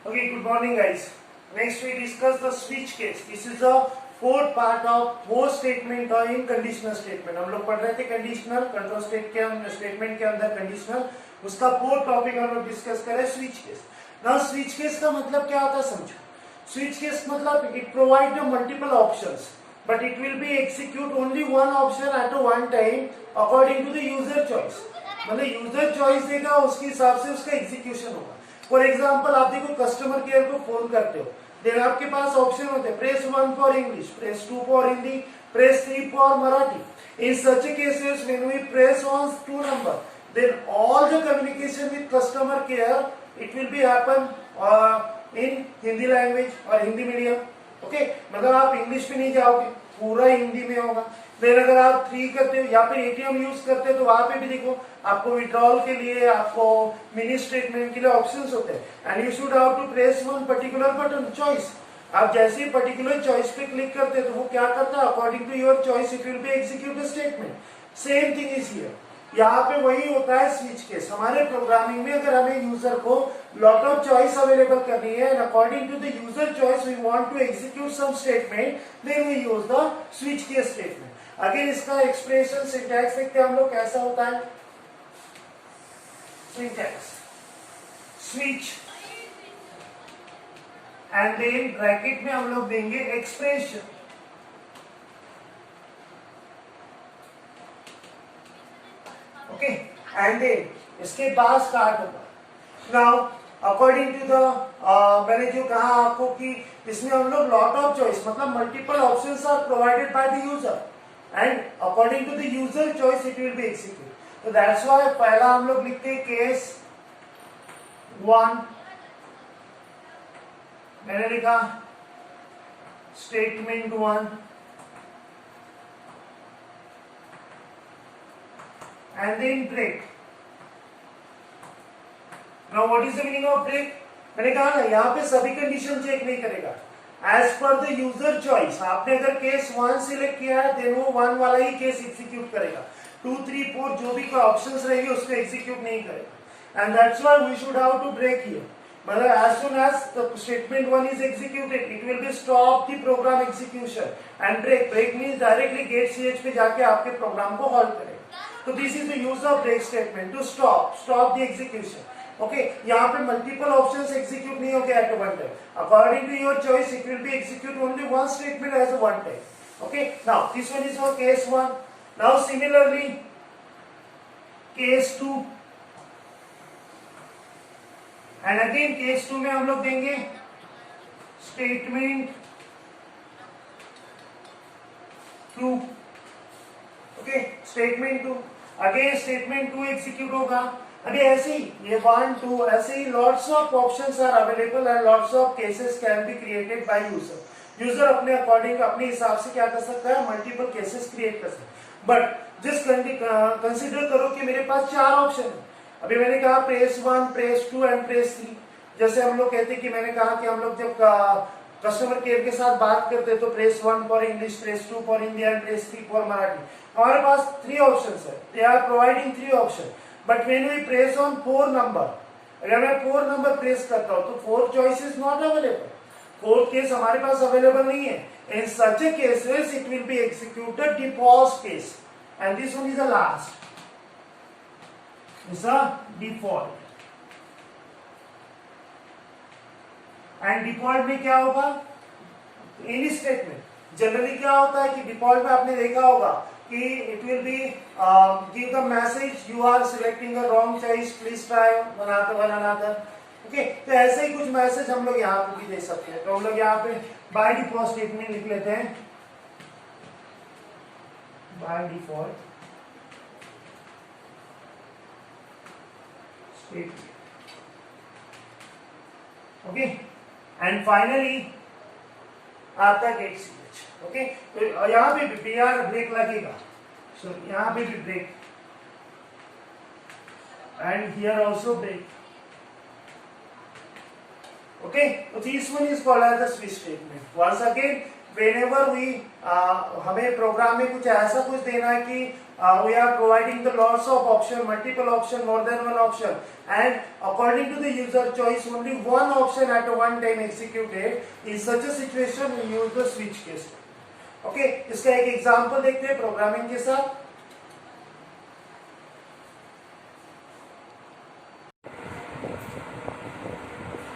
Okay, good morning guys. Next we discuss the switch case. This is the fourth part of for statement और in conditional statement. हम लोग पढ़ रहे थे conditional control statement के अंदर conditional, उसका फोर्थ टॉपिक हम लोग डिस्कस करें switch case. Now switch case का मतलब क्या होता है समझो. Switch case मतलब it provide the multiple options, but it will be execute only one option at a one time according to the user choice. मतलब यूजर चॉइस देगा उसके हिसाब से उसका एग्जीक्यूशन होगा. फॉर एग्जाम्पल आप देखो कस्टमर केयर को फोन करते हो, देन आपके पास ऑप्शन होते हैं press 1 for English, press 2 for Hindi, press 3 for Marathi. In such cases when we press on 2 number, then all the communication with customer care it will be happen in Hindi language और Hindi medium. Okay, मतलब आप English में नहीं जाओगे, पूरा हिंदी में होगा. फिर अगर आप 3 करते हो या फिर एटीएम यूज करते हो तो वहां पे भी देखो आपको विड्रॉल के लिए, आपको मिनी स्टेटमेंट के लिए ऑप्शंस होते हैं. And you should have to press one particular button choice. आप जैसे ही पर्टिकुलर चॉइस पे क्लिक करते हैं तो वो क्या करता है, according to your choice it will be execute the statement. Same thing is here. यहाँ पे वही होता है स्विच केस. हमारे प्रोग्रामिंग में अगर हमें यूजर को लॉट ऑफ चॉइस अवेलेबल करनी है and according to the user choice we want to execute some statement, then we use the switch case statement. Again इसका एक्सप्रेशन सिंटैक्स देखते हैं हम लोग कैसा होता है. Syntax switch and then bracket में हम लोग देंगे एक्सप्रेशन. ओके, एंड देन इसके बाद स्टार्ट होगा. नाउ अकॉर्डिंग टू द मैंने जो कहा आपको कि इसमें हम लोग लॉट ऑफ चॉइस मतलब multiple options are provided by the user and according to the user choice it will be executed. So that's why पहला हम लोग लिखते हैं केस 1, मैंने लिखा statement 1 and then break. Now what is the meaning of break? मैंने कहा ना यहाँ पे सभी कंडीशन चेक नहीं करेगा. As per the user choice आपने अगर केस 1 सिलेक्ट किया है देन वो 1 वाला ही केस एग्जीक्यूट करेगा. 2, 3, 4 जो भी ऑप्शंस रहेंगे उसको एग्जीक्यूट नहीं करेगा. And that's why we should have to break here. मतलब as soon as the statement 1 is executed it will be stop the program execution and break. Break means directly get ch पे जाके आपके प्रोग्राम को halt करेगा. तो this is the use of break statement to stop the execution. Okay, यहाँ पे multiple options execute नहीं होंगे at one time. According to your choice it will be execute only one statement as one time. Okay, now this one is for case 1. Now similarly case 2 and again case 2 में हम लोग देंगे statement 2. Okay, statement 2 again statement 2 execute होगा. अभी ऐसे ही ये 1, 2 ऐसे ही lots of options are available and lots of cases can be created by user. User अपने अकॉर्डिंग अपने हिसाब से क्या कर सकता है, मल्टीपल केसेस क्रिएट कर सकता है. बट जस्ट कंसीडर करो कि मेरे पास 4 ऑप्शन है. अभी मैंने कहा प्रेस 1, प्रेस 2 एंड प्रेस 3. जैसे हम लोग कहते कि मैंने कहा कि हम लोग जब कस्टमर केयर के साथ बात करते हैं तो press 1 for English, press 2 for Hindi and press 3 for Marathi. हमारे पास 3 ऑप्शंस है. They are providing 3 option. But when we press on 4 number, अगर मैं 4 नंबर प्रेस करता हूं तो 4 choice is not available. 4 case हमारे पास अवेलेबल नहीं है. In such a cases it will be executed default case, and this one is the last. Is a default. And default में क्या होगा? Any statement. जनरली क्या होता है कि डिफॉल्ट में आपने देखा होगा कि it will be give the message you are selecting a wrong choice, please try one another. Okay, तो ऐसे ही कुछ मैसेज हम लोग यहाँ पे भी दे सकते हैं. तो हम लोग यहाँ पे बाय डिफॉल्ट स्टेटमेंट लिख लेते हैं. By default statement. Okay, and finally आता गेट ch. ओके, तो यहाँ पे भी PR ब्रेक लगेगा. सो यहाँ पे भी break and here also break. Okay, तो this one is called as the switch statement. Once again whenever we हमें प्रोग्राम में कुछ ऐसा कुछ देना है कि we are providing the lots of option, multiple option, more than one option, and according to the user choice only one option at a one time executed. In such a situation we use the switch case. Okay इसका एक example देखते हैं programming के साथ.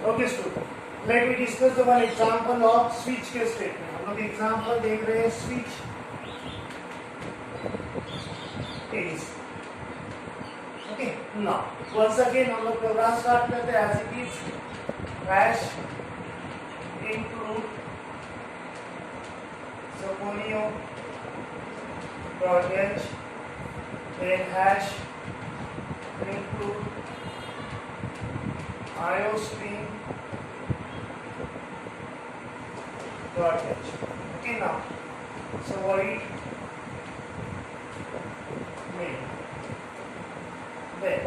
Okay student, let me discuss the one example of switch case statement. हम लोग example देख रहे हैं switch case. Okay now once again हम लोग प्रोग्राम स्टार्ट करते हैं as it is. Hash include Soconio .h, then hash include iostream .h. Okay, now so void main. Then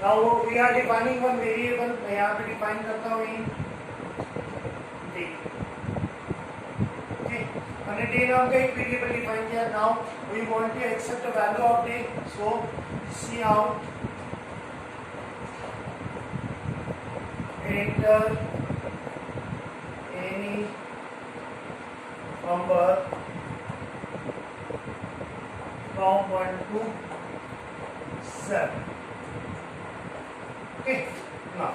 now we are defining one variable. मैं यहाँ पे define करता हूँ इन day. Okay, हमने day नाम का एक variable define किया. Now we want to accept a value of day. So cout enter any number from 1 to 7. Okay, now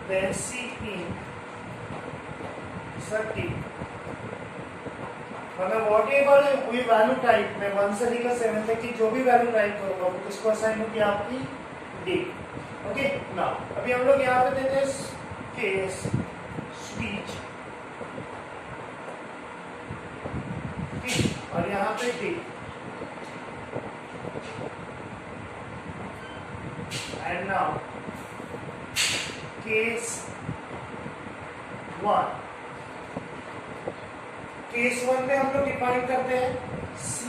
then in 30 मतलब whatever कोई वैल्यू टाइप में 1 से लेकर 7 तक की जो भी वैल्यू टाइप करूंगा वो किसको असाइन होगी आपकी डे. ओके नाउ अभी हम लोग यहाँ पे देते हैं केस स्पीच और यहाँ पे day and now case 1. Case 1 में हम लोग डिफाइन करते हैं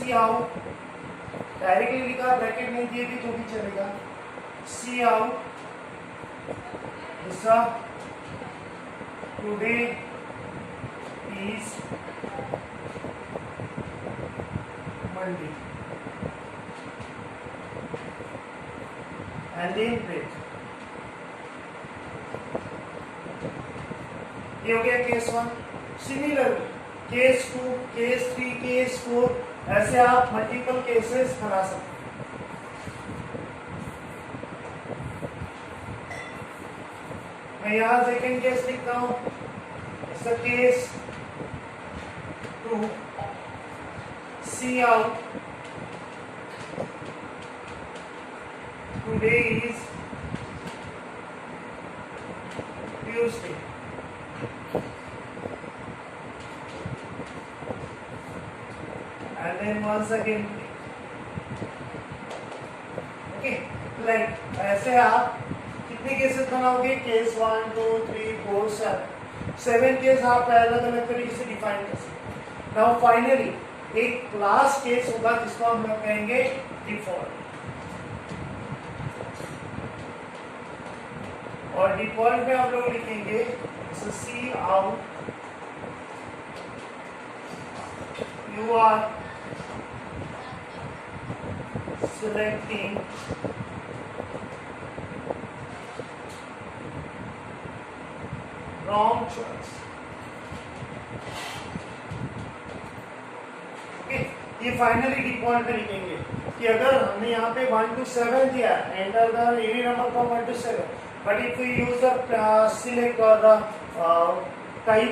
cout. डायरेक्टली लिखा, ब्रैकेट नहीं दिए भी तो भी चलेगा. cout दूसरा today is Monday and then break. ये हो गया case 1. Similar case 2, case 3, case 4 ऐसे आप मल्टीपल केसेस बना सकते हैं. मैं यहाँ सेकेंड केस लिखता हूँ. Case 2 cout today is Tuesday. And then once again okay, like ऐसे आप कितने केसेस बनाओगे? केस 1 2 3 4 7 केस आप अलग अलग तरीके से डिफाइन कर सकते. नाउ फाइनली एक क्लास केस होगा जिसको हम लोग कहेंगे डिफॉल्ट. और डिफॉल्ट में हम लोग लिखेंगे cout you are selecting wrong choice. Okay, ये फाइनली डिफॉल्ट में लिखेंगे कि अगर हमने यहाँ पे 1 to 7 दिया, enter the any number from 1 to 7, but if we use the select और टाइप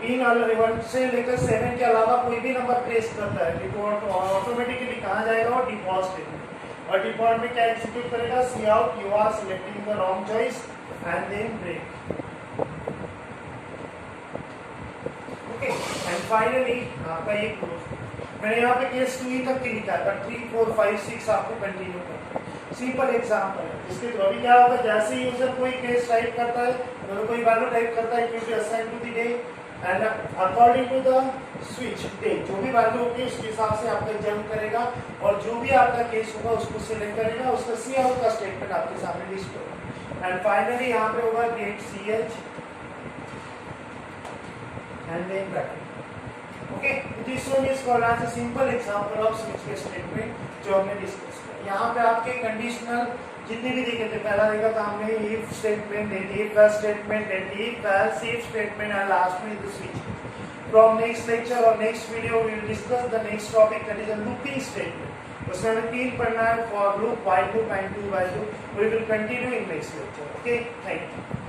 इन 1 से लेकर 7 के अलावा कोई भी नंबर प्लेस करता है डिफॉल्ट ऑटोमेटिकली कहाँ जाएगा और डिफॉल्ट स्टेटमेंट. और डिफॉल्ट में क्या एग्जीक्यूट करेगा? cout you are selecting the wrong choice and then break. Okay and finally आपका ये क्लोज. मैंने यहाँ पे केस 2 तक की लिखा था. 3 4 5 6 आपको कंटिन्यू करना. सिंपल एग्जांपल है. इसके थ्रू अभी क्या होगा? जैसे ही यूजर कोई केस टाइप करता है, मतलब कोई वैल्यू टाइप करता है, क्योंकि assign to the day and according to the switch day जो भी वैल्यू होगी उसके हिसाब से आपका जंप करेगा और जो भी आपका केस होगा उसको सिलेक्ट करेगा. उसका cout का स्टेटमेंट आपके सामने लिस्ट होगा. एंड फाइनली यहाँ पे होगा gate CH and then bracket. Okay, this one is called as a simple example of switch case statement जो हमने डिस्कस किया। यहाँ पे आपके कंडीशनल जितने भी देखे थे, पहला देखा था हमने if statement, then if else statement, then if else if statement and last में the switch case. From next lecture or next video we will discuss the next topic, that is a looping statement। उसमें हमें 3 पढ़ना है, for loop, while loop and do while loop। We will continue in next lecture. Okay, thank you.